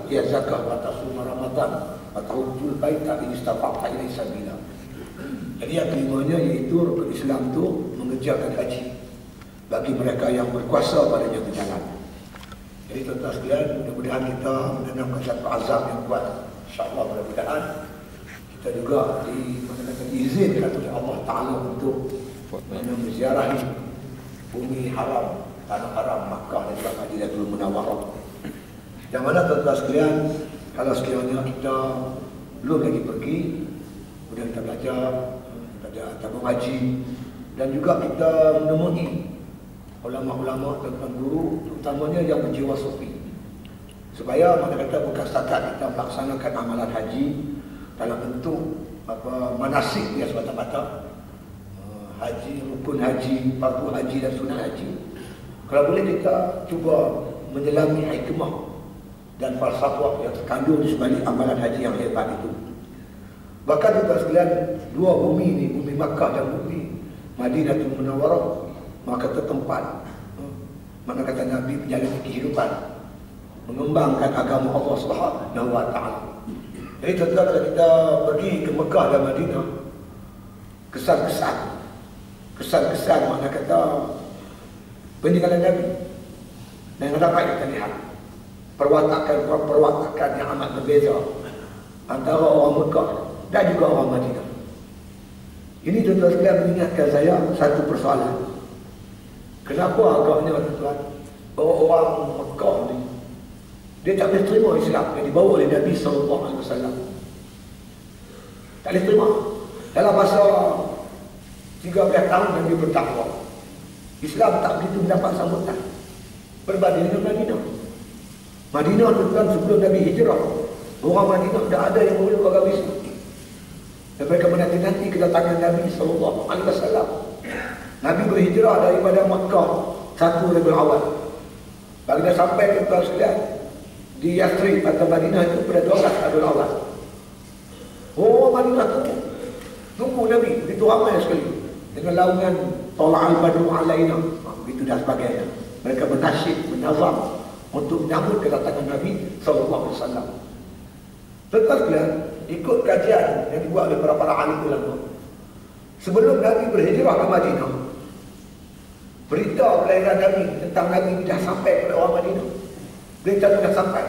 tu'tiya zakah wa tasuma Ramadan wa tahujjul baita in istata'ta ilaihi sabila. Jadi yang kelimanya iaitu rukun Islam tu mengerjakan haji bagi mereka yang berkuasa padanya ke jalan. Jadi tuan-tuan sekalian, mudah-mudahan kita menanamkan satu azam yang kuat. InsyaAllah mudah-mudahan kita juga diizinkan oleh Allah Ta'ala untuk menziarahi bumi haram, tanah haram Makkah dan juga Madinatul Munawwarah. Yang mana tuan-tuan sekalian, kalau sekiranya kita belum lagi pergi, kemudian kita belajar, kita ada tabung haji, dan juga kita menemui ulama-ulama, tuan-tuan guru, terutamanya yang berjiwa sufi, supaya mana kata bukan setakat kita melaksanakan amalan haji dalam bentuk manasik dia semata-mata, haji, rukun haji, fardu haji dan sunat haji. Kalau boleh kita cuba menyelami hikmah dan falsafah yang terkandung di sebalik amalan haji yang hebat itu. Bahkan tuan-tuan sekalian, dua bumi ini, bumi Makkah dan bumi Madinatul Munawwarah, maka tempat mana kata Nabi menjalani kehidupan, mengembangkan agama Allah Subhanahu wa Ta'ala. Jadi tuan-tuan, kalau kita pergi ke Mekah dan Madinah, kesan-kesan mana kata peninggalan Nabi, dan dapat kita lihat perwatakan yang amat berbeza antara orang Mekah dan juga orang Madinah. Ini tuan-tuan sekalian mengingatkan saya satu persoalan. Kenapa agaknya tuan-tuan, orang Mekah ni dia tak boleh terima Islam yang dibawa oleh Nabi SAW. Tak boleh terima. Dalam masa 13 tahun Nabi berdakwah, Islam tak begitu mendapat sambutan berbanding dengan Madinah. Madinah tuan-tuan, sebelum Nabi hijrah, orang Madinah tak ada yang memeluk agama Islam. Dan mereka menanti-nanti kedatangan Nabi SAW. Nabi berhijrah daripada Makkah 1 Rabiul Awal. Baginda sampai tuan-tuan sekalian di Yathrib atau Madinah itu pada 12 Rabiul Awal. Oh, Madinah tunggu Nabi, begitu ramai sekali dengan laungan Tala'al Badru Alaina, begitu dan sebagainya. Mereka menasyid, menazam untuk menyambut kedatangan Nabi SAW. Tuan-tuan sekalian, ikut kajian yang dibuat oleh para alim ulama, sebelum Nabi berhijrah ke Madinah, berita kelahiran Nabi tentang Nabi dah sampai kepada orang Madinah. Berita itu dah sampai.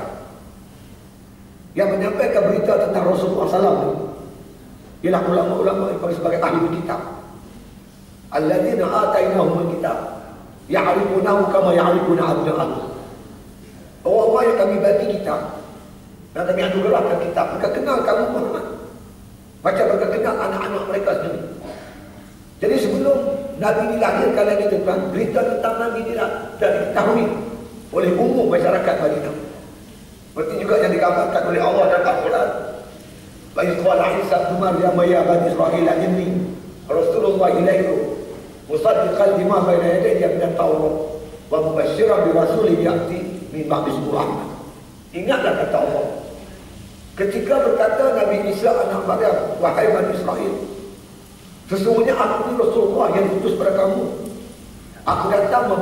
Yang menyampaikan berita tentang Rasulullah SAW ialah ulama-ulama yang sebagai ahli kitab. Alladzina atainahumul kitab ya'rifunahu kama ya'rifuna abna'ahum. Orang-orang yang kami bagi kitab dan kami anugerahkan kitab, mereka kenal kamu Muhammad macam mereka kenal anak-anak mereka sendiri. Jadi sebelum Nabi dilahirkan lagi tuan, berita tentang Nabi tidak diketahui oleh umum masyarakat Madinah. Seperti juga yang digambarkan oleh Allah dalam Al-Quran. Wa idh qala Isa ibn Maryam ya bani Israil inni Rasulullah ilaikum musaddiqan lima bayna yadayya min at-Taurat wa mubasysyiran bi rasulin ya'ti min ba'di ismihi Ahmad. Ingatlah kata Allah ketika berkata Nabi Isa anak Maryam, wahai bani Israil, sesungguhnya aku Rasulullah yang diutus pada kamu. Aku datang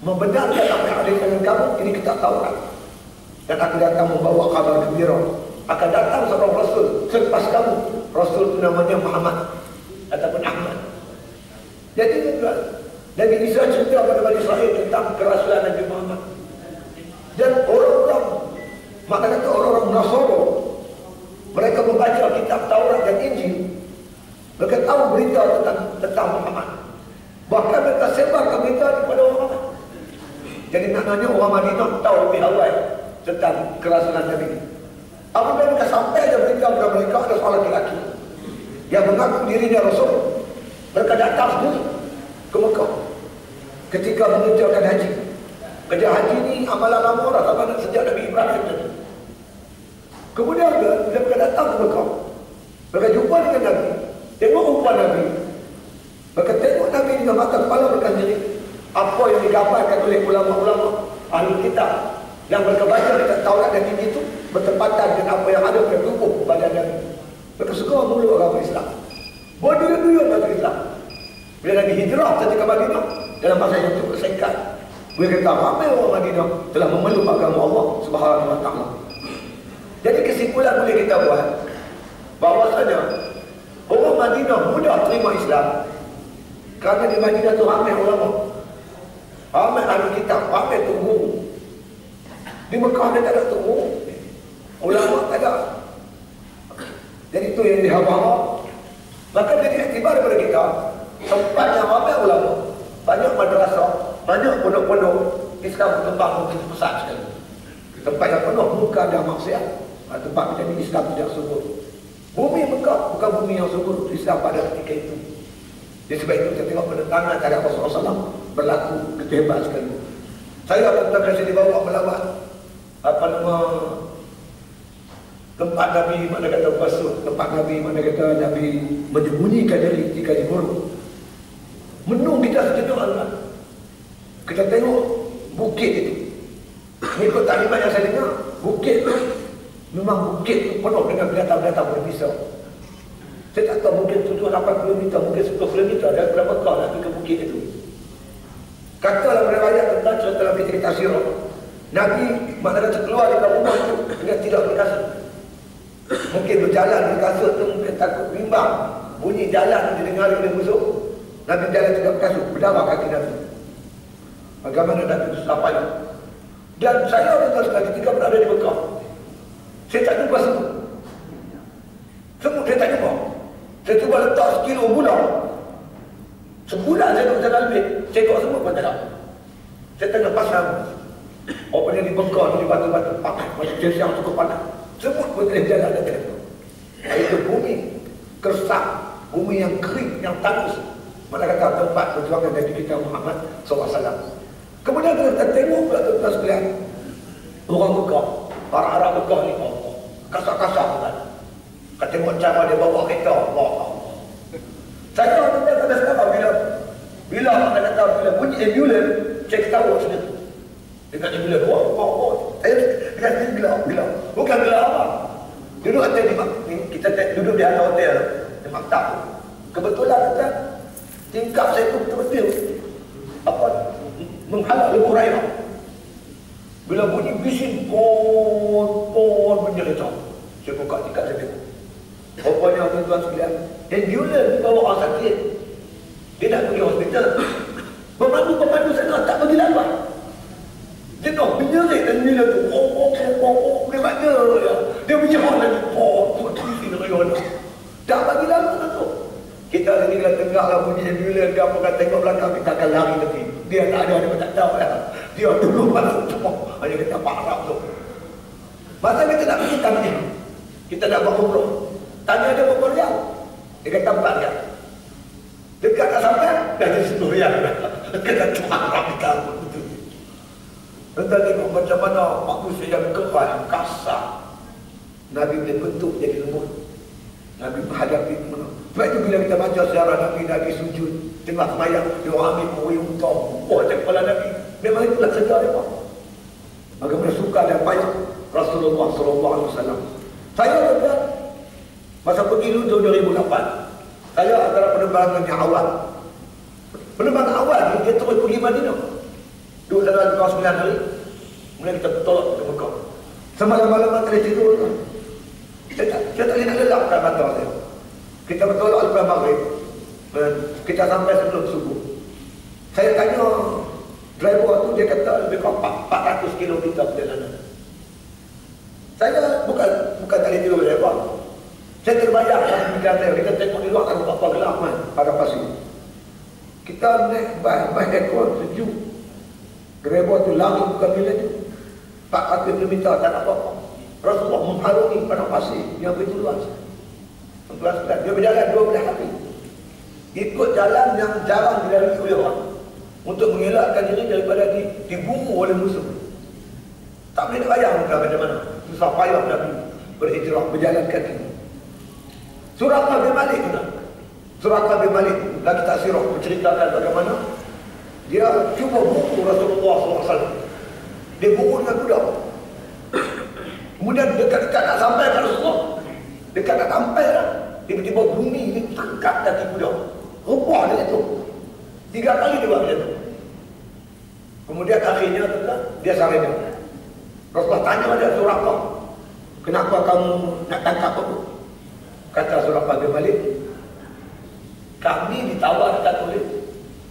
membenarkan apa yang ada dengan kamu, ini kita Taurat. Dan aku datang membawa kabar gembira. Akan datang seorang Rasul selepas kamu. Rasul itu namanya Muhammad ataupun Ahmad. Jadi Nabi Isa cerita kepada Bani Israel tentang kerasulan Nabi Muhammad. Dan orang-orang, maka kata orang-orang Nasara, mereka membaca kitab Taurat dan Injil, mereka tahu berita tentang Muhammad. Bahkan mereka sebarkan berita kepada orang Muhammad. Jadi maknanya orang Madinah tahu lebih awal tentang kerasulan Nabi. Apabila mereka sampai ada berita kepada mereka, ada seorang lelaki yang mengaku dirinya Rasul. Mereka datang sendiri ke Mekah ketika mengerjakan haji. Kerja haji ini amalan lama orang sama sejak Nabi Ibrahim tadi. Kemudian bila mereka datang ke Mekah, mereka jumpa dengan Nabi, tengok rupa Nabi. Mereka tengok Nabi dengan mata kepala mereka sendiri. Apa yang digambarkan oleh ulama-ulama ahli kitab yang mereka baca dekat Taurat dan Injil itu bertepatan dengan apa yang ada pada tubuh badan Nabi. Mereka suka meluk agama Islam. Berduyun-duyun dalam Islam. Bila Nabi hijrah saja ke Madinah dalam masa yang cukup singkat, boleh kata ramai orang Madinah telah memeluk agama Allah Subhanahu Subhanahu wa ta'ala. Jadi kesimpulan boleh kita buat bahwasanya orang Madinah mudah terima Islam kerana di Madinah tu ramai ulama, ramai ahli kitab, ramai guru. Di Mekah dia tak ada guru, ulama tak ada. Jadi itu yang dihawa. Maka jadi iktibar daripada kita, tempat yang ramai ulama, banyak madrasah, banyak pondok-pondok, Islam berkembang begitu pesat sekali. Tempat yang penuh muka dan maksiat, tempat macam ini Islam tidak subur. Bumi Mekah bukan bumi yang subur Islam pada ketika itu. Jadi sebab itu kita tengok penentangan terhadap Rasulullah SAW berlaku hebat sekali. Saya pernah kasi dibawa melawat tempat Nabi mana kata basuh, tempat Nabi mana kata Nabi menyembunyikan diri jika dibunuh. Menung kita sejenak Allah. Kita tengok bukit itu. Mengikut taklimat yang saya dengar, bukit tu memang bukit tu penuh dengan binatang-binatang berbisa. Saya tak tahu mungkin 7-8 km, mungkin 10 km dari Mekah nak pergi ke bukit itu. Kata dalam riwayat tentang cerita dalam cerita sirah, Nabi mana kata keluar dari rumah itu dengan tidak berkasut. Mungkin berjalan berkasut tu mungkin takut bimbang, bunyi jalan didengar oleh musuh. Nabi jalan tidak berkasut, berdarah kaki Nabi. Bagaimana Nabi itu sampai? Dan saya betul sekali ketika berada di Mekah, saya tak jumpa semut. Semut saya tak jumpa. Saya cuba letak sekilo gula. Sebulan saya duduk jalan lebih, saya tengok semut pun tak ada. Saya tengah pasang orang yang di Mekah di batu-batu panas, macam siang cukup panas. Semut pun tak jalan dekat itu. Itu bumi kersak, bumi yang kering, yang tandus. Mana kata tempat perjuangan Nabi kita Muhammad SAW. Kemudian kita tengok pula tuan-tuan sekalian, orang Mekah, para Arab Mekah ni, kasar-kasar kan. Kita tengok cara dia bawa kereta, Allah. Saya tuan-tuan sampai sekarang bila mana kata bila bunyi ambulans, saya ketawa sendiri. Dekat ambulans, wah. Saya dekat sini gelap. Bukan gelap apa. Duduk hotel ni, kita duduk di atas hotel di maktab. Kebetulan kata tingkap saya tu betul-betul menghalau lembu raya. Bila bunyi bising pon menjerit. Saya buka tingkap saya tengok. Rupanya tuan-tuan sekalian, ambulans bawa orang sakit. Dia nak pergi hospital. Pemandu sana tak bagi laluan. Dia nak menyerit dan bila tu dia mana ya. Dia menyerit lagi tak bagi laluan tu. Kita ni kalau tengah lah bunyi ambulans dia apa kata tengok belakang kita akan lari lagi. Dia tak ada dia tak tahu lah. Dia dulu masuk semua. Hanya kita parah tu. Masa kita nak pergi tanya, kita nak buat umrah. Tanya dia berapa rial. Dia kata 4 rial. Dekat tak sampai, dah jadi 10 rial. Kena cuara kita pun betul. Tentang tengok macam mana manusia yang keras, kasar. Nabi boleh bentuk jadi lembut. Nabi menghadapi mana. Sebab itu bila kita baca sejarah Nabi sujud tengah semayang, dia orang ambil mui untung. Cek kepala Nabi. Memang itulah sejarah dia. Bagaimana suka dan payah Rasulullah SAW. Saya kata masa pergi dulu 2008, saya antara penerbangan yang awal. Penerbangan awal ni, dia terus pergi Madinah. Duduk dalam 9 hari. Kemudian kita tolak ke Mekah. Semalam-malam tak boleh tidur. Saya tak boleh nak lelapkan mata saya. Kita bertolak lepas maghrib. Kita sampai sebelum subuh. Saya tanya driver tu, dia kata lebih kurang 400 km perjalanan. Saya bukan tak boleh tidur driver. Saya terbayang dalam pikiran saya, kita tengok di luar tak ada apa gelap kan, pada pasir. Kita naik baik aircon sejuk. Driver tu lari bukan bila tu. 400 km tak ada apa-apa. Rasulullah mengharungi pada pasir yang begitu luas. Dia berjalan 12 hari. Ikut jalan yang jarang dilalui oleh orang. Untuk mengelakkan diri daripada dibunuh oleh musuh. Tak boleh nak bayang macam mana. Susah payah Nabi berhijrah, berjalan kaki. Suraqah bin Malik juga. Suraqah bin Malik lagi tak sirah menceritakan bagaimana dia cuba bunuh Rasulullah SAW. Dia bunuh dengan kuda. Kemudian dekat-dekat nak sampai ke Rasulullah, dekat nak sampai lah, tiba-tiba bumi ni tangkap kaki kuda. Rupah dia tu 3 kali dia buat macam tu. Kemudian akhirnya dia sarina. Rasulullah tanya pada Suraqah, kenapa kamu nak tangkap aku? Kata Suraqah bin Malik, kami ditawarkan oleh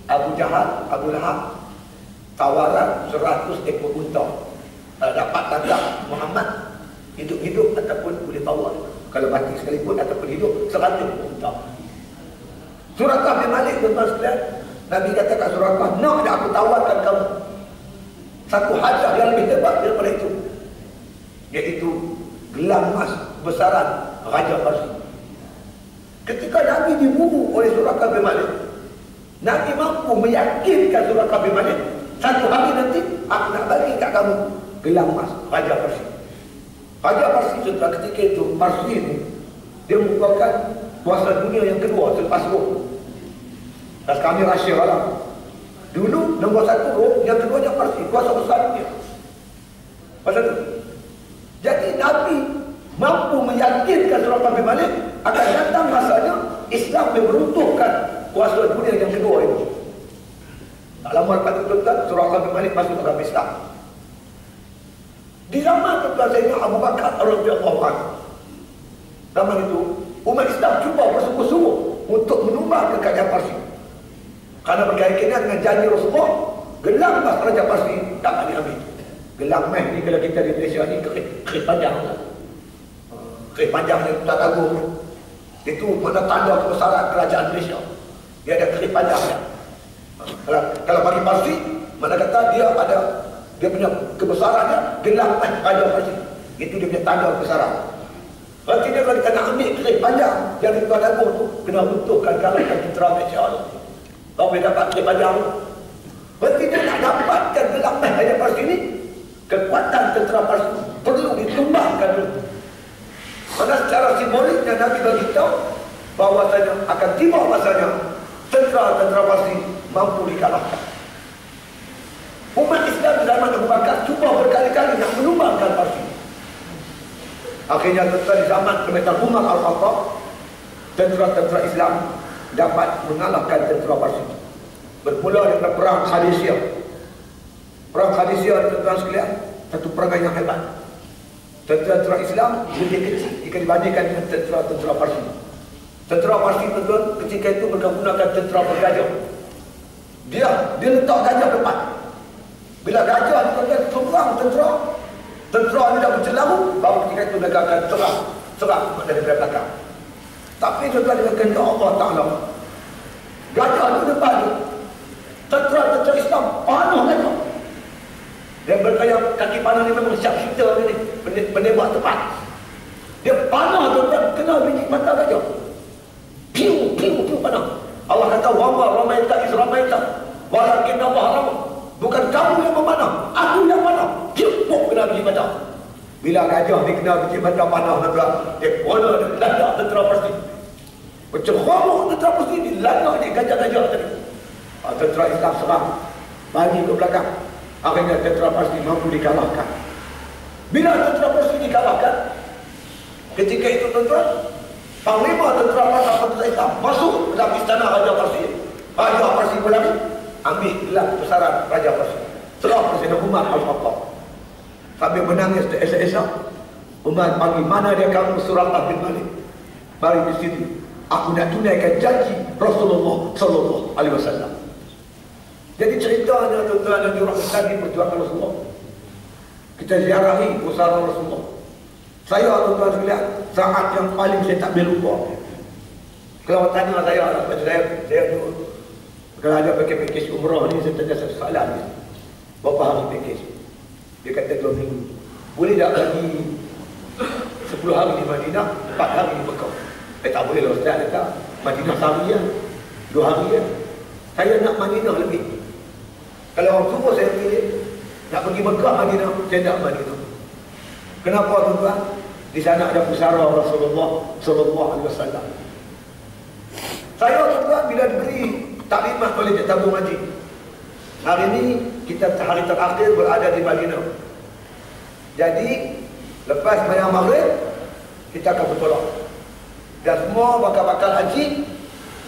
Abu Jahal, Abu Lahab, tawaran 100 ekor unta. Dapat tangkap Muhammad hidup-hidup ataupun boleh tawar. Kalau mati sekalipun ataupun hidup 100 ekor unta. Suraqah bin Malik, tuan-tuan sekalian, Nabi kata kat Suraqah, nak aku tawarkan kamu satu hadiah yang lebih hebat daripada itu, iaitu gelang emas besaran Raja Parsi. Ketika Nabi dibunuh oleh Suraqah bin Malik, Nabi mampu meyakinkan Suraqah bin Malik, satu hari nanti aku nak bagi kat kamu gelang emas Raja Parsi. Raja Parsi setelah ketika itu, Parsi ini dia merupakan kuasa dunia yang kedua selepas Rom. Dan kami rahsia alam. Dulu nombor 1 Rom, yang keduanya Parsi, kuasa besar dunia. Pasal itu, jadi Nabi mampu meyakinkan Suraqah bin Malik akan datang masanya Islam meruntuhkan kuasa dunia yang kedua ini. Tak lama lepas itu, tuan-tuan, Suraqah bin Malik masuk dalam Islam. Di zaman tuan-tuan Sayyidina Abu Bakar radhiyallahu anhu, zaman itu umat Islam cuba bersungguh-sungguh untuk menumbangkan kerajaan Parsi. Karena berkaitan dengan janji Rasulullah, gelang emas Raja Parsi dapat diambil. Gelang emas ni kalau kita di Malaysia ni keris panjang lah. Keris panjang ni tak tahu. Itu mana tanda kebesaran kerajaan Malaysia. Dia ada keris panjangnya. Kalau bagi Parsi, mana kata dia ada, dia punya kebesarannya gelang emas Raja Parsi. Itu dia punya tanda kebesaran. Berarti dia kalau kita nak ambil keris panjang yang di Tuan Agung tu, kena runtuhkan kalahkan tentera Malaysia tu. Kau boleh dapat keris panjang tu. Berarti dia nak dapatkan gelang emas Raja Parsi ni, kekuatan tentera Parsi perlu ditumbangkan dulu. Karena secara simboliknya Nabi beritahu bahawasanya akan tiba masanya tentera-tentera Parsi mampu dikalahkan. Umat Islam di zaman Abu Bakar cuba berkali-kali nak menumbangkan Parsi. Akhirnya tentera di zaman Kematan Umar Al-Khattab, tentera-tentera Islam dapat mengalahkan tentera Parsi. Bermula dengan perang Qadisiyah. Perang Qadisiyah, tuan-tuan sekalian, satu perangai yang hebat. Tentera-tentera Islam lebih kecil jika dibandingkan dengan tentera-tentera Parsi. Tentera Parsi, tuan-tuan, ketika itu menggunakan tentera bergajah. Dia letak gajah depan. Bila gajah ni, tuan-tuan, serang tentera ni dah bercelaru, baru ketika itu mereka akan serang dari belakang. Tapi tuan-tuan, dengan kehendak Allah Ta'ala, gajah ni depan tu, tentera Islam panah gajah. Dia berkaya kaki panah ni memang siap shooter ni, penembak tepat. Dia panah tuan-tuan, kena biji mata gajah. Piu panah. Allah kata, wama ramaita iz ramaita walakin Allah ramah. Bukan kamu yang memanah, aku yang panah. Piu, kena biji mata. Bila gajah ni kena biji mata panah, tuan-tuan, dia kena landak tentera Parsi. Macam horok tentera Parsi ni, landak ni gajah-gajah tadi. Tentera Islam serang, bagi ke belakang. Akhirnya tentera Parsi mampu dikalahkan. Bila tentera Parsi dikalahkan, ketika itu tuan-tuan, panglima tentera Islam masuk ke dalam istana Raja Parsi. Raja Parsi berlari, ambil gelang besaran Raja Parsi. Serah Presiden Umar Al-Khattab. Sambil menangis esok-esok, Umar panggil, mana dia kamu Suraqah bin Malik? Mari di sini. Aku nak tunaikan janji Rasulullah sallallahu alaihi wasallam. Jadi ceritanya tuan-tuan dan jurang tadi perjuangan Rasulullah. Kita ziarahi pusara Rasulullah. Saya tuan-tuan sekalian, saat yang paling saya tak boleh lupa. Kalau tanya saya dulu, kalau ada pakai umrah ni, saya tanya satu soalan ni. Berapa hari pakej? Dia kata 2 minggu. Boleh tak bagi 10 hari di Madinah, 4 hari di Mekah? Tak boleh lah Ustaz, kata Madinah seharian, 2 harian. Saya nak Madinah lebih. Kalau orang tua saya pilih nak pergi Mekah, Madinah, saya nak Madinah. Kenapa tuan-tuan? Di sana ada pusara Rasulullah sallallahu alaihi wasallam. Saya tuan-tuan bila diberi taklimat oleh Cik Tabung Haji, hari ini kita hari terakhir berada di Madinah. Jadi lepas sembahyang maghrib kita akan bertolak. Dan semua bakal-bakal haji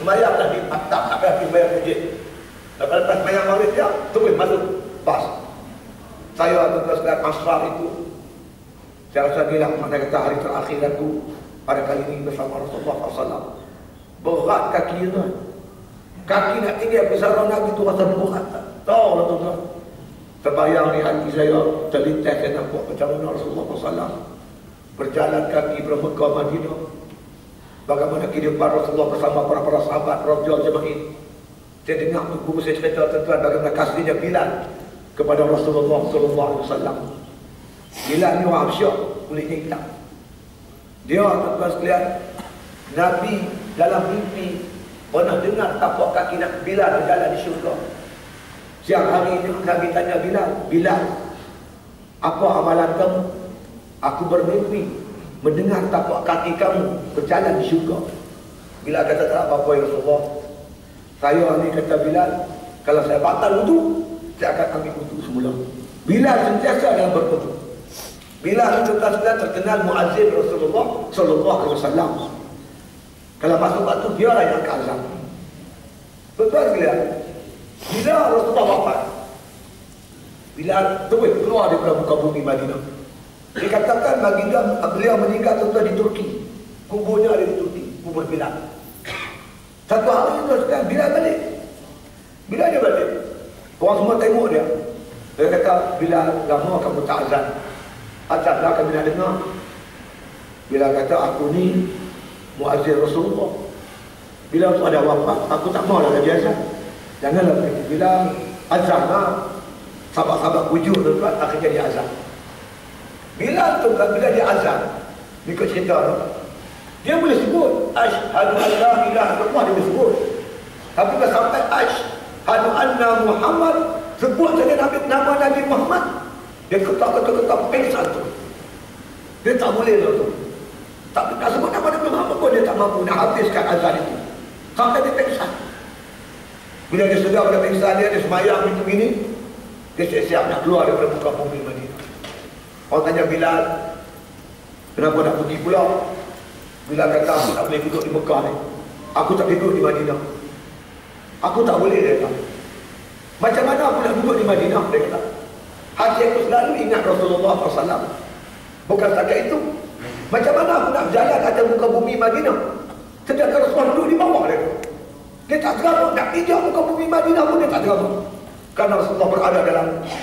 sembahyanglah di tak payah pergi sembahyang masjid. Lepas sembahyang maghrib dia terus masuk bas. Saya tuan-tuan sekalian Asrar itu Saya rasa dia lah mana kata hari terakhir aku pada kali ini bersama Rasulullah SAW. Berat kaki tu. Kaki nak tinggal bersama Nabi tu rasa berat. Tahu lah tuan-tuan. Terbayang di hati saya, terlintas saya nampak macam mana Rasulullah SAW berjalan kaki dari Mekah Madinah. Bagaimana kehidupan Rasulullah bersama para sahabat radhiyallahu jemaah. Saya dengar guru saya cerita tuan-tuan bagaimana kasihnya Bilal kepada Rasulullah SAW. Bilal ni orang Syam, kulitnya hitam. Dia tuan-tuan sekalian, Nabi dalam mimpi pernah dengar tapak kaki nak Bilal berjalan di syurga. Siang hari ini Nabi tanya Bilal, Bilal, apa amalan kamu? Aku bermimpi mendengar tapak kaki kamu berjalan di syurga. Bilal kata tak apa-apa ya Rasulullah. Saya ni kata Bilal, kalau saya batal wudu, saya akan ambil wudu semula. Bilal sentiasa dalam berwudu. Bilal itu terkenal muazzin Rasulullah sallallahu alaihi wasallam. Kalau masuk waktu dia lah yang akan azan. Betul sekalian. Bila Rasulullah wafat, Bilal terus keluar daripada muka bumi Madinah. Dikatakan baginda beliau meninggal tuan-tuan di Turki. Kuburnya ada di Turki, kubur Bilal. Satu hari itu sekarang Bilal balik. Bila dia balik, orang semua tengok dia. Dia kata, Bilal, lama kamu tak azan. Azan dah kami nak dengar. Bilal kata, aku ni muazzin Rasulullah. Bila tu ada wafat, aku tak mahu lagi azan. Janganlah begitu. Bila azan lah, sahabat-sahabat wujud tuan-tuan, akhirnya dia azan. Bila tu kan, bila dia azan, ikut cerita tu, dia boleh sebut asyhadu an la ilaha illallah, dia boleh sebut. Tapi kalau sampai asyhadu anna Muhammad, sebut saja nama Nabi Muhammad, dia ketak-ketak pingsan tu. Dia tak boleh tu. Tak nak sebut nama Nabi Muhammad pun dia tak mampu nak habiskan azan itu. Sampai dia pingsan. Bila dia sedar pada pingsan dia semayang itu gini, dia siap-siap nak keluar daripada muka bumi Madinah. Orang tanya Bilal, kenapa nak pergi pula? Bilal kata, aku tak boleh duduk di Mekah ni. Aku tak duduk di Madinah. Aku tak boleh, dia kata. Macam mana aku nak duduk di Madinah, dia kata. Hati aku selalu ingat Rasulullah SAW. Bukan setakat itu. Macam mana aku nak berjalan atas muka bumi Madinah, sedangkan Rasulullah duduk di bawah dia. Dia tak terabak nak pijak muka bumi Madinah pun dia tak terabak. Kerana Rasulullah berada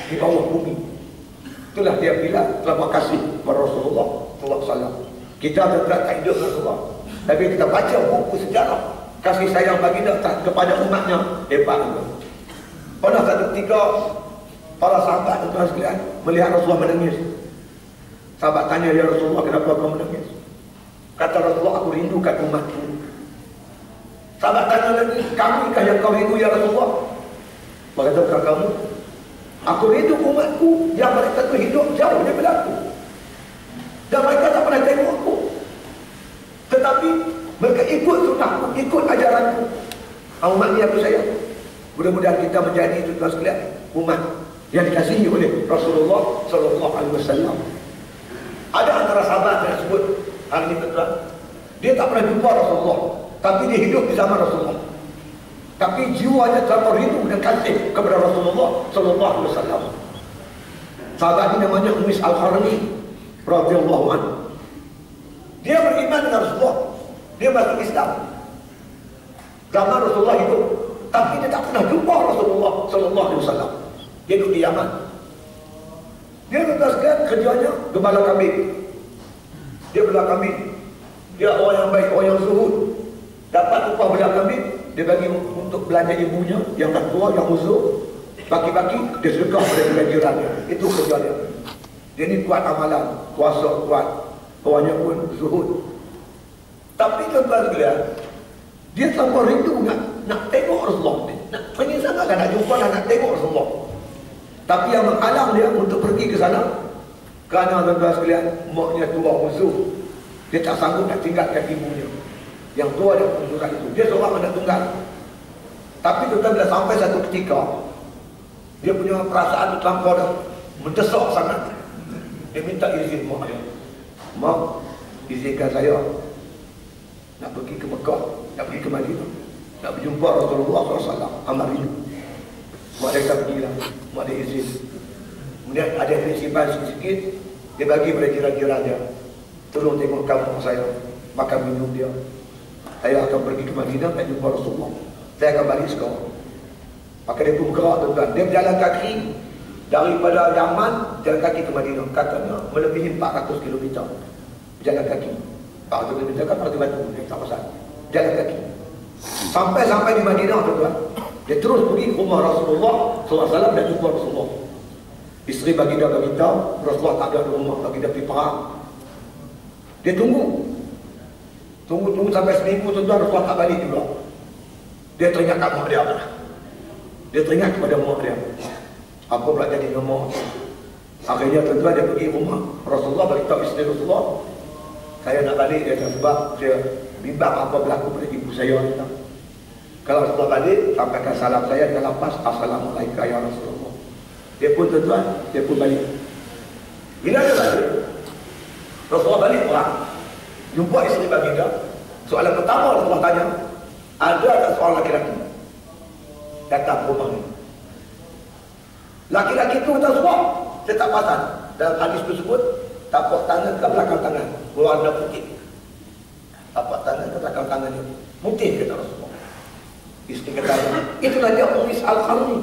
di bawah bumi. Itulah dia Bilal terima kasih kepada Rasulullah SAW. Kita tak hidup Rasulullah, tapi kita baca buku sejarah kasih sayang baginda kepada umatnya hebat juga. Pernah satu ketika para sahabat tuan sekalian melihat Rasulullah menangis. Sahabat tanya, ya Rasulullah, kenapa kau menangis? Kata Rasulullah, aku rindukan umatku. Sahabat tanya lagi, kamikah yang kau rindu ya Rasulullah? Berkata kamu, aku rindu umatku yang mereka tu hidup jauh daripada aku. Dan mereka tak pernah tengok aku. Tetapi mereka ikut sunnahku, ikut ajaranku. Umat ni aku sayang. Mudah-mudahan kita menjadi tuan sekalian umat yang dikasihi oleh Rasulullah SAW. Ada antara sahabat yang sebut hari ini tuan, dia tak pernah jumpa Rasulullah, tapi dia hidup di zaman Rasulullah. Tapi jiwanya terlalu rindu dan kasih kepada Rasulullah SAW. Sahabat ini namanya Umis Al-Qarni radhiyallahu anhu. Dia beriman dengan Rasulullah. Dia masuk Islam zaman Rasulullah hidup, tapi dia tak pernah jumpa Rasulullah SAW. Dia duduk di Yaman. Dia tugaskan kerjanya gembala kambing. Dia bela kambing. Dia orang yang baik, orang yang zuhud. Dapat upah bela kambing, dia bagi untuk belanja ibunya yang dah tua, yang uzur. Baki-baki, dia sedekah pada jiran-jirannya. Itu kerja dia. Dia ni kuat amalan, puasa kuat. Orangnya pun zuhud. Tapi tuan-tuan sekalian, dia tanpa rindu nak tengok Rasulullah. Nak pengen sangat nak jumpa dan nak tengok Rasulullah. Tapi yang menghalang dia untuk pergi ke sana, kerana tuan-tuan sekalian, maknya tua uzur. Dia tak sanggup nak tinggalkan ibunya yang tua dan uzuran itu. Dia seorang anak tunggal. Tapi tuan-tuan, bila sampai satu ketika, dia punya perasaan itu terlampau dah mendesak sangat. Dia minta izin mak dia. Mak, izinkan saya nak pergi ke Mekah, nak pergi ke Madinah, nak berjumpa Rasulullah SAW. Amat rindu. Mak dia kata pergilah. Mak dia izin. Kemudian ada yang simpan sikit-sikit. Dia bagi pada jiran-jiran dia, tolong tengok kampung saya, makan minum dia. Saya akan pergi ke Madinah nak jumpa Rasulullah. Saya akan balik sekarang. Maka dia pun bergerak tuan-tuan. Dia berjalan kaki daripada Yaman, jalan kaki ke Madinah. Katanya melebihi 400 km. Berjalan kaki. 400 km kan harus batu, dia tak pasal. Jalan kaki. Sampai di Madinah tuan-tuan. Dia terus pergi ke rumah Rasulullah SAW dan jumpa Rasulullah. Isteri bagi dia beritahu, Rasulullah tak ada di rumah, bagi dia pergi perang. Dia tunggu sampai seminggu tuan-tuan, Rasulullah tak balik juga. Dia teringat kat mak dia. Dia teringat kepada mak dia. Apa pula jadi nama? Akhirnya tuan-tuan dia pergi rumah Rasulullah, beritahu isteri Rasulullah, saya nak balik dia sebab dia bimbang apa berlaku pada ibu saya. Kalau Rasulullah balik, sampaikan salam saya dengan lapas, Assalamualaikum ya Rasulullah. Dia pun tuan-tuan, dia pun balik. Bila dia balik, Rasulullah balik perang. Jumpa isteri baginda. Soalan pertama Rasulullah tanya, ada tak seorang laki-laki datang ke rumah ni? Laki-laki itu kata semua, saya tak perasan. Dalam hadis tersebut, tapak tangan ke belakang tangan, berwarna putih. Tapak tangan ke belakang tangannya putih, kata Rasulullah. Isteri kata, itulah dia Uwais Al-Qarni.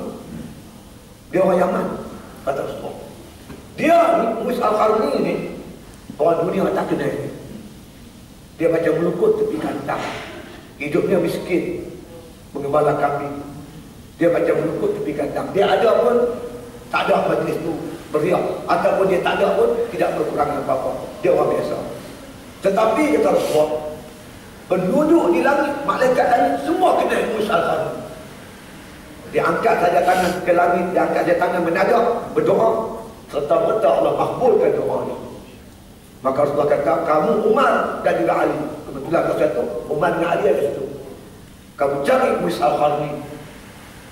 Dia orang Yaman, kata Rasulullah. Dia ni, Uwais Al-Qarni ni, orang dunia tak kenal dia. Dia macam melukut tepi kandang. Hidupnya miskin, mengembala kambing. Dia macam melukut tepi kandang. Dia ada pun, tak ada majlis tu beriak. Ataupun dia tak ada pun, tidak berkurangan apa-apa. Dia orang biasa. Tetapi kata Rasulullah, penduduk di langit, malaikat langit, semua kena Uwais Al-Qarni. Dia angkat saja tangan ke langit, dia angkat saja tangan menadak, berdoa, serta-merta Allah makbulkan doanya. Maka Rasulullah kata, kamu Umar dan juga Ali. Kebetulan masa itu, Umar dan Ali ada situ. Kamu cari Uwais Al-Qarni.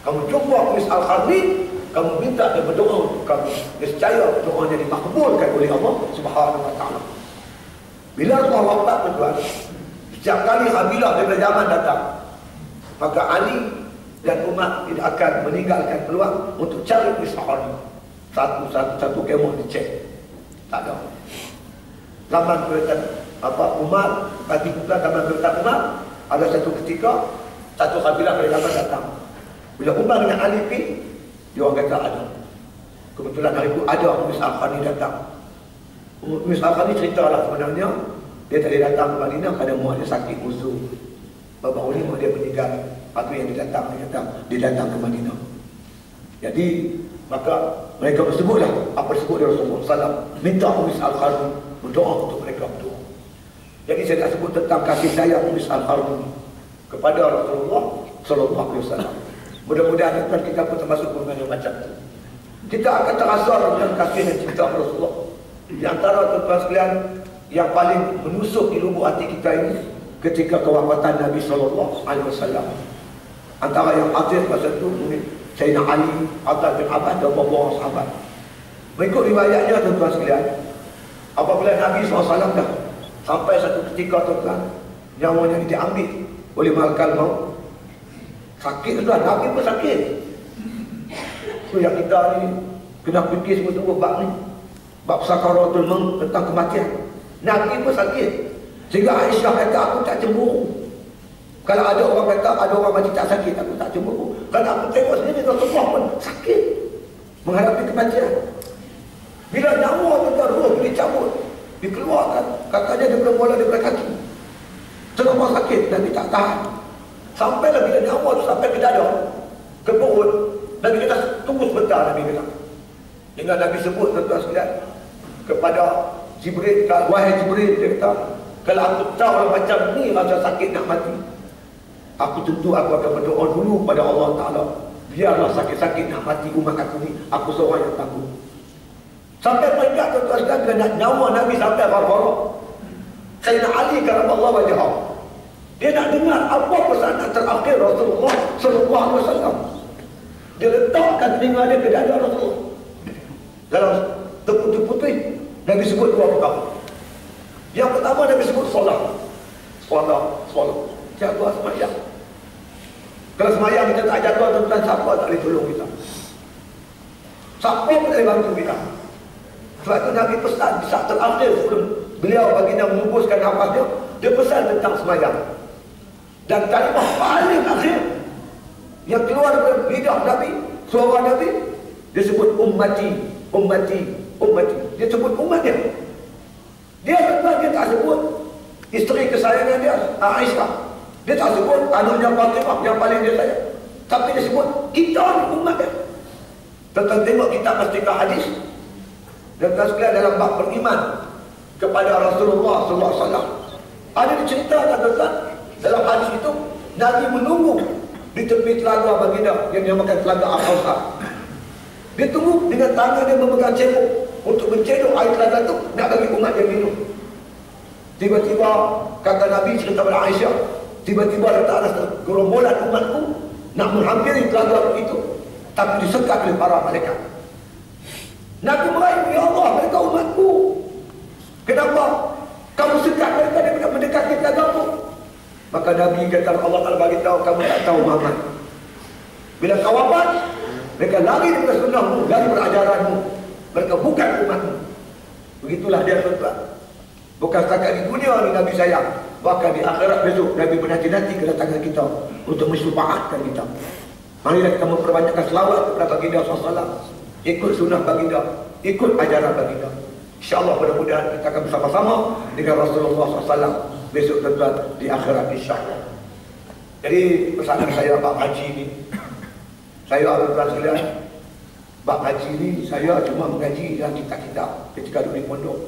Kamu jumpa Uwais Al-Qarni, kamu minta dia berdoa untuk kamu. Nescaya doanya dimakbulkan oleh Allah Subhanahu wa ta'ala. Bila Rasulullah wafat tuan-tuan, setiap kali kabilah daripada zaman datang, maka Ali dan Umar tidak akan meninggalkan peluang untuk cari Uwais Al-Qarni. Satu kemah dicek. Tak ada. Zaman Umar, bagi pula zaman perintah Umar, ada satu ketika satu kabilah dari zaman datang. Bila Umar dengan Ali pergi, dia orang kata ada. Kebetulan hari itu ada Uwais Al-Qarni datang. Uwais Al-Qarni ceritalah sebenarnya dia tadi datang ke Madinah kerana mak dia sakit uzur. Baru ni mak dia meninggal. Lepas tu yang dia datang ke Madinah. Jadi maka mereka bersebutlah apa disebut oleh Rasulullah SAW, minta Uwais Al-Qarni berdoa untuk mereka berdoa. Jadi saya nak sebut tentang kasih sayang Uwais Al-Qarni kepada Rasulullah SAW. Mudah-mudahan kita pun termasuk golongan yang macam itu. Kita akan terasa dengan kasih dan cinta Rasulullah. Di antara tuan-tuan sekalian yang paling menusuk di lubuk hati kita ini ketika kewafatan Nabi SAW. Antara yang akhir masa itu Sayyidina Ali, Atta bin Abbas dan beberapa sahabat. Mengikut riwayatnya tuan-tuan sekalian, apabila Nabi SAW dah sampai satu ketika tuan-tuan, nyawanya diambil oleh malakal maut. Sakit tuan, Nabi pun sakit. So yang kita ni kena fikir semua bab ni, bab sakaratul maut, tentang kematian. Nabi pun sakit. Sehingga Aisyah kata, aku tak cemburu. Kalau ada orang kata, ada orang mati tak sakit, aku tak cemburu. Kalau aku tengok sendiri, Rasulullah pun sakit menghadapi kematian. Bila nyawa tuan-tuan, roh dicabut, dikeluarkan, katanya daripada bola daripada kaki. Terlalu sakit, Nabi tak tahan. Sampailah bila nyawa tu sampai ke dada, ke perut, Nabi kata, tunggu sebentar, Nabi kata. Hingga Nabi sebut tuan-tuan sekalian kepada Jibril, wahai Jibril, dia kata, kalau aku tahu macam ni rasa sakit nak mati, aku tentu aku akan berdoa dulu pada Allah Ta'ala, biarlah sakit-sakit nak mati umat aku ni, aku seorang yang tangguh. Sampai peringkat tuan-tuan sekalian, bila nyawa Nabi sampai farfarah, Sayyidina Ali karamallahu wajhah, dia nak dengar apa pesanan terakhir Rasulullah SAW. Dia letakkan telinga dia ke dada Rasulullah. Dalam terputih-putih, Nabi sebut dua perkara. Yang pertama Nabi sebut solat. Jaga semayang. Kalau semayang kita tak jaga, tuan-tuan, siapa tak boleh tolong kita? Siapa pun tak boleh bantu kita. Sebab itu Nabi pesan di saat terakhir sebelum beliau baginda mengubuskan nafasnya, dia pesan tentang semayang. Dan kalimah paling akhir yang keluar dari lidah Nabi, suara Nabi, dia sebut ummati, ummati, ummati. Dia sebut umatnya. Dia tak sebut isteri kesayangan dia, Aisyah. Dia tak sebut anaknya Fatimah yang paling dia sayang. Tapi dia sebut kita ni umatnya. Tentang tengok kita Mastikah hadis. Dan sekalian dalam bab beriman kepada Rasulullah SAW. Ada diceritakan tentang dalam hadis itu Nabi menunggu di tepi telaga baginda yang dinamakan telaga Al-Kausar. Dia tunggu dengan tangan dia memegang cebok untuk mencedok air telaga itu nak bagi umat yang minum. Tiba-tiba kata Nabi cerita kepada Aisyah, tiba-tiba letak atas gerombolan umatku nak menghampiri telaga itu, tapi disekat oleh para malaikat. Nabi meraih, ya Allah, mereka umatku. Kenapa kamu sekat mereka daripada mendekati telaga-Mu? Maka Nabi kata, Allah Ta'ala bagi tahu, kamu tak tahu Muhammad. Bila kau wafat, mereka lari daripada sunnah-Mu, lari daripada ajaran-Mu. Mereka bukan umat-Mu. Begitulah dia tuan-tuan. Bukan setakat di dunia ni Nabi sayang, bahkan di akhirat besok Nabi menanti-nanti kedatangan kita untuk mensyufaatkan kita. Marilah kita memperbanyakkan selawat kepada baginda SAW, ikut sunnah baginda, ikut ajaran baginda. InsyaAllah mudah-mudahan kita akan bersama-sama dengan Rasulullah SAW besok tuan-tuan di akhirat insyaAllah. Jadi pesanan saya bab haji ni, saya tuan-tuan sekalian, bab haji ni saya cuma mengaji dalam kitab-kitab ketika duduk di pondok.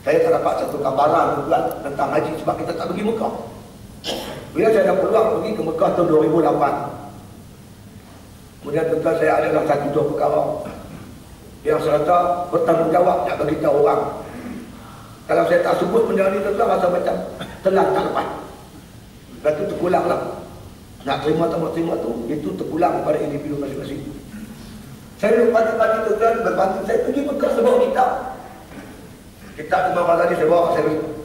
Saya tak dapat satu gambaran tuan tentang haji sebab kita tak pergi Mekah. Bila saya dah peluang pergi ke Mekah tahun 2008, kemudian tuan saya adalah satu dua perkara yang serta bertanggungjawab nak bagi tahu orang. Kalau saya tak sebut benda ni tuan rasa macam telan tak lepas. Lepas tu terpulang lah. Nak terima atau tak terima tu, itu terpulang kepada individu masing-masing. Saya lupa pagi tuan berbantu saya pergi Mekah sebab kitab. Kitab Imam Ghazali saya bawa,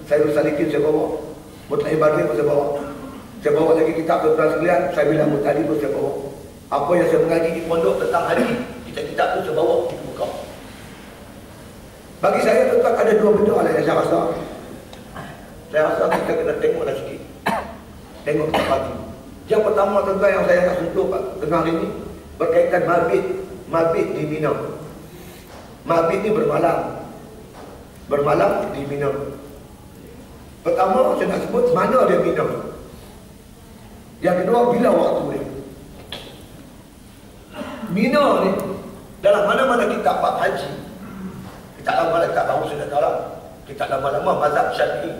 saya Salikin saya bawa, Mutlaim Badri pun saya bawa. Saya bawa lagi kitab tuan sekalian, saya bilang Mutadi pun saya bawa. Apa yang saya mengaji di pondok tentang haji, kitab-kitab tu saya bawa di Mekah. Bagi saya tuan ada dua benda lah yang saya rasa. Saya rasa kita kena tengoklah sikit. Tengok kita pagi. Yang pertama tuan yang saya nak sentuh tengah ini berkaitan mabit di Mina. Mabit ni bermalam di Mina. Pertama saya nak sebut mana dia Mina. Yang kedua bila waktu dia. Mina ni dalam mana-mana kitab bab haji. Kitab lama tak tahu sudah tahu lah. Kitab lama-lama mazhab Syafi'i.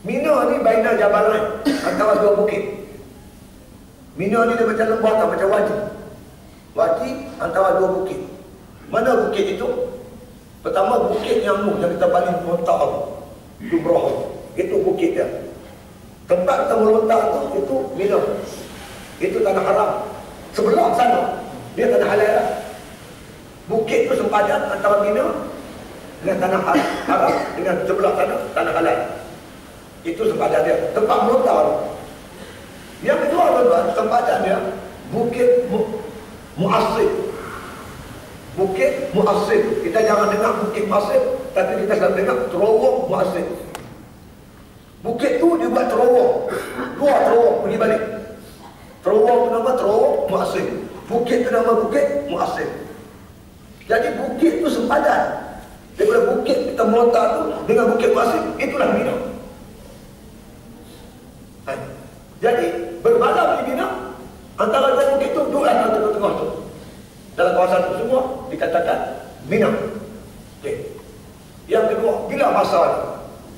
Mina ni baina Jabalain, antara dua bukit. Mina ni dia macam lembah atau macam wadi. Wadi antara dua bukit. Mana bukit itu? Pertama bukit yang kita paling lontar Jumrah. Itu bukit dia. Tempat kita melontar tu itu Mina. Itu tanah haram. Sebelah sana dia tanah halal. Bukit tu sempadan antara Mina dengan tanah haram dengan sebelah sana tanah halal. Itu sempadan dia. Tempat melontar. Yang kedua tuan-tuan, sempadan dia Bukit Mu'assib. Bukit Mu'assib. Kita jangan dengar Bukit Mu'assib, tapi kita selalu dengar Terowong Mu'assib. Bukit tu dia buat terowong. Dua terowong pergi balik. Terowong tu nama Terowong Mu'assib. Bukit tu nama Bukit Mu'assib. Jadi bukit tu sempadan. Daripada bukit kita melontar tu dengan Bukit Mu'assib, itulah Mina. Jadi bermalam di Mina, antara dua bukit tu dua antara tengah-tengah tu. Dalam kawasan itu semua dikatakan Mina. Okay. Yang kedua, bila masa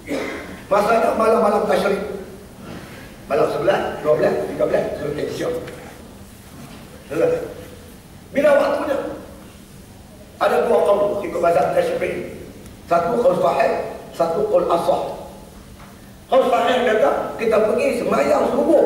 ni? Masanya malam-malam tasyrik. Malam 11, 12, 13, sampai Isyak. Bila waktunya? Ada dua qaul ikut mazhab Syafi'i. Satu qaul sahih, satu qaul asah. Qaul sahih kata kita pergi sembahyang subuh